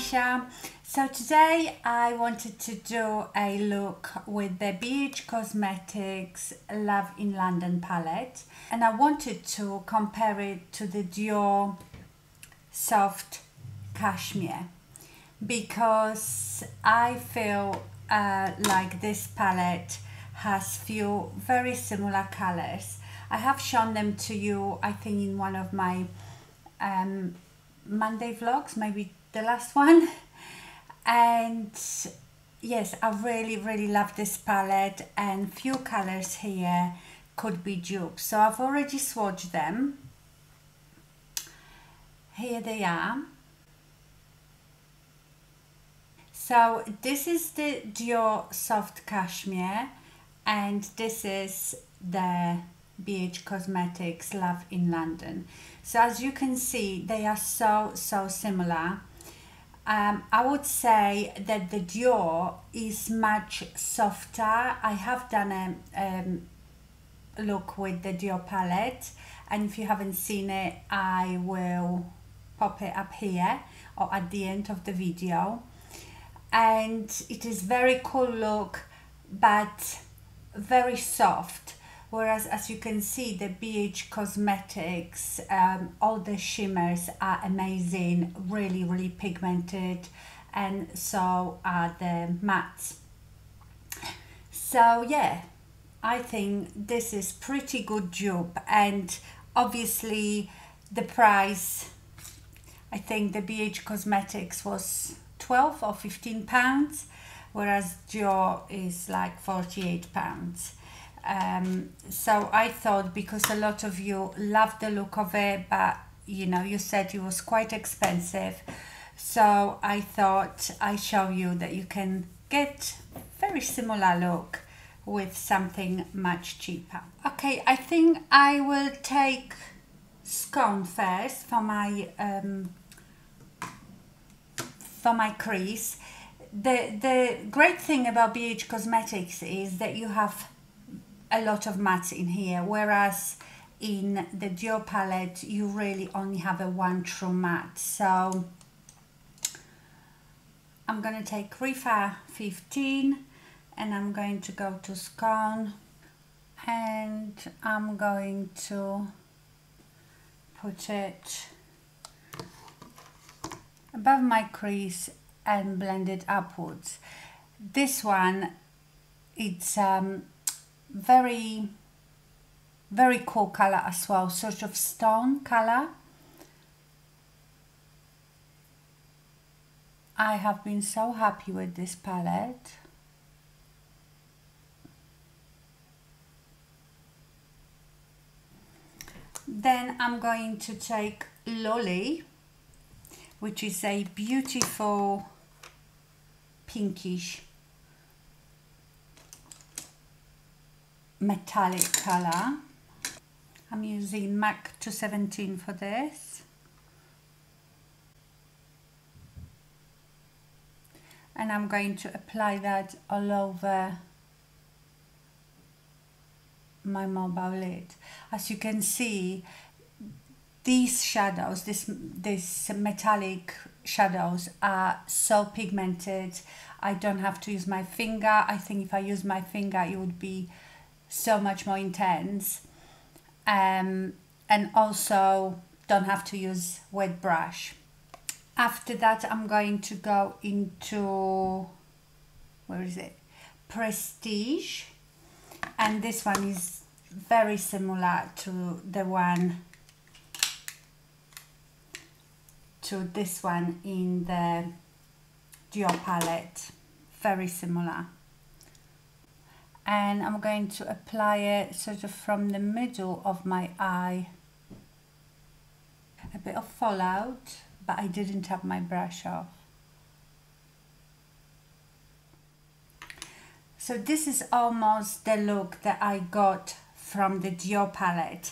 Natasha. So today I wanted to do a look with the BH Cosmetics Love in London palette, and I wanted to compare it to the Dior Soft Cashmere because I feel like this palette has few very similar colors. I have shown them to you, I think, in one of my Monday vlogs, maybe the last one. And yes, I really love this palette, and few colors here could be dupes. So I've already swatched them. Here they are. So this is the Dior Soft Cashmere, and this is the BH Cosmetics Love in London. So as you can see, they are so similar. I would say that the Dior is much softer. I have done a look with the Dior palette, and if you haven't seen it, I will pop it up here or at the end of the video. And it is very cool look, but very soft. Whereas, as you can see, the BH Cosmetics, all the shimmers are amazing, really pigmented, and so are the mattes. So yeah, I think this is pretty good dupe, and obviously the price, I think the BH Cosmetics was 12 or 15 pounds, whereas Dior is like 48 pounds. So I thought, because a lot of you love the look of it, but you know, you said it was quite expensive, so I thought I show you that you can get very similar look with something much cheaper. Okay, I think I will take Scone first for my crease. The great thing about BH Cosmetics is that you have a lot of mattes in here, whereas in the Dior palette you really only have a one true matte. So I'm going to take Refa 15 and I'm going to go to Scone, and I'm going to put it above my crease and blend it upwards. This one, it's very cool color as well, sort of stone color. I have been so happy with this palette. Then I'm going to take Lolly, which is a beautiful pinkish metallic color. I'm using MAC 217 for this, and I'm going to apply that all over my mobile lid. As you can see, these shadows, this metallic shadows are so pigmented. I don't have to use my finger. I think if I use my finger it would be so much more intense, and also don't have to use wet brush. After that I'm going to go into, where is it, Prestige, and this one is very similar to the one, to this one in the Dior palette, very similar. And I'm going to apply it sort of from the middle of my eye. A bit of fallout, but I didn't have my brush off. So this is almost the look that I got from the Dior palette.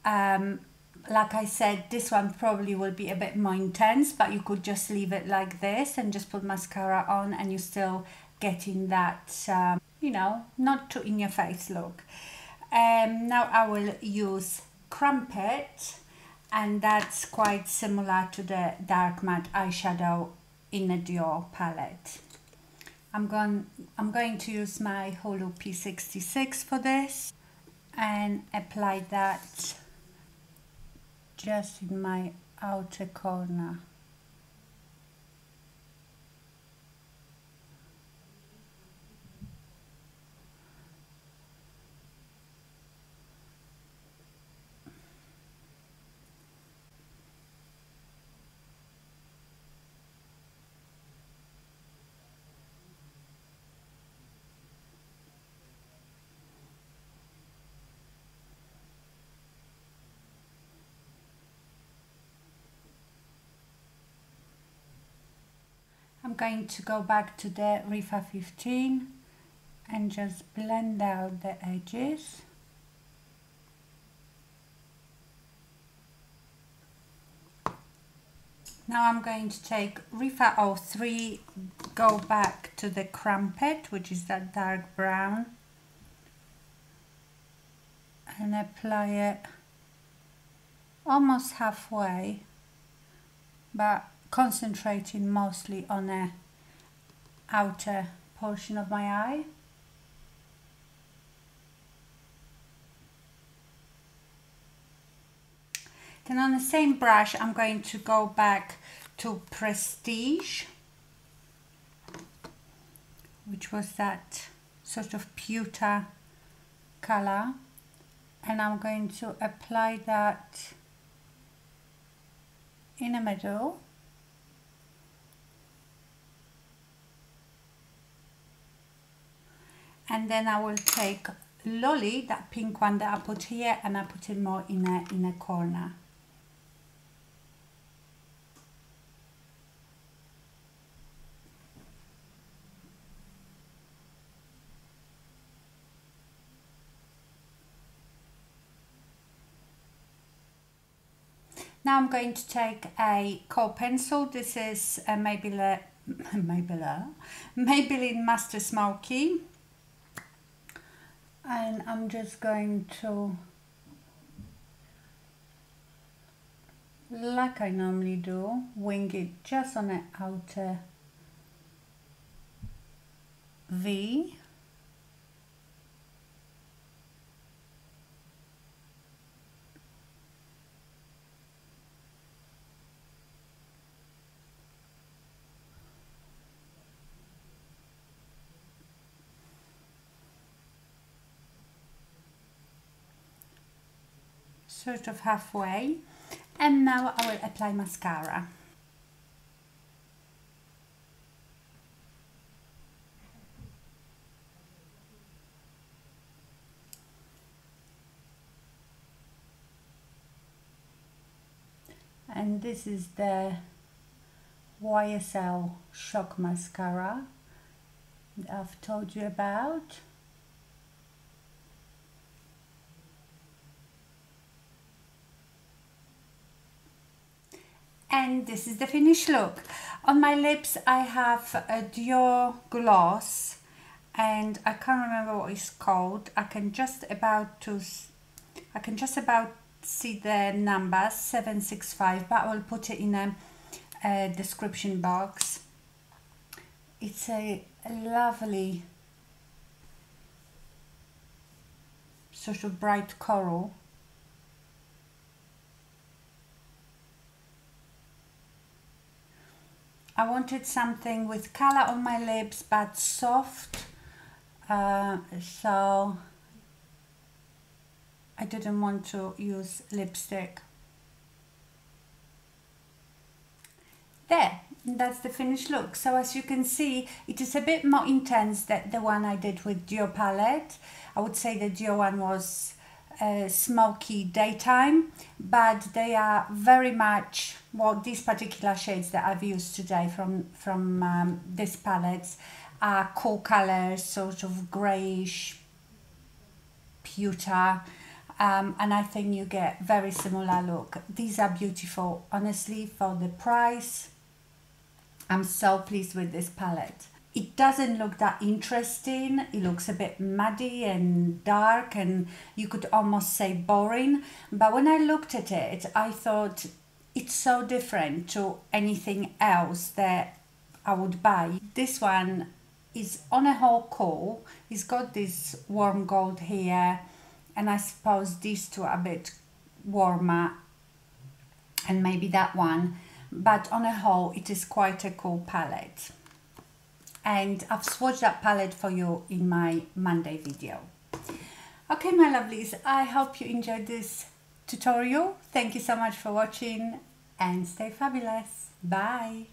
Like I said, this one probably will be a bit more intense, but you could just leave it like this and just put mascara on and you're still getting that you know, not too in your face look. Now I will use Crumpet, and that's quite similar to the dark matte eyeshadow in a Dior palette. I'm going to use my Hulu P66 for this and apply that just in my outer corner. I'm going to go back to the Rifa 15 and just blend out the edges. Now I'm going to take Rifa 03, go back to the Crumpet, which is that dark brown, and apply it almost halfway, but concentrating mostly on the outer portion of my eye. Then on the same brush, I'm going to go back to Prestige, which was that sort of pewter color, and I'm going to apply that in the middle. And then I will take Lolly, that pink one that I put here, and I put it more in a corner. Now I'm going to take a kohl pencil. This is a Maybelline Master Smoky. And I'm just going to, like I normally do, wing it just on the outer V. Sort of halfway, and now I will apply mascara. And this is the YSL Shock Mascara that I've told you about. And this is the finished look. On my lips I have a Dior gloss, and I can't remember what it's called. I can just about see the number 765, but I will put it in a description box. It's a lovely sort of bright coral. I wanted something with color on my lips but soft, so I didn't want to use lipstick. There, that's the finished look. So as you can see, it is a bit more intense than the one I did with Dior palette. I would say the Dior one was smoky daytime, but they are very much, well, these particular shades that I've used today from this palette are cool colors, sort of greyish pewter, and I think you get very similar look. These are beautiful, honestly, for the price. I'm so pleased with this palette. It doesn't look that interesting. It looks a bit muddy and dark, and you could almost say boring. But when I looked at it, I thought it's so different to anything else that I would buy. This one is on a whole cool. It's got this warm gold here, and I suppose these two are a bit warmer, and maybe that one, but on a whole it is quite a cool palette. And I've swatched that palette for you in my Monday video. Okay, my lovelies, I hope you enjoyed this tutorial. Thank you so much for watching, and stay fabulous. Bye.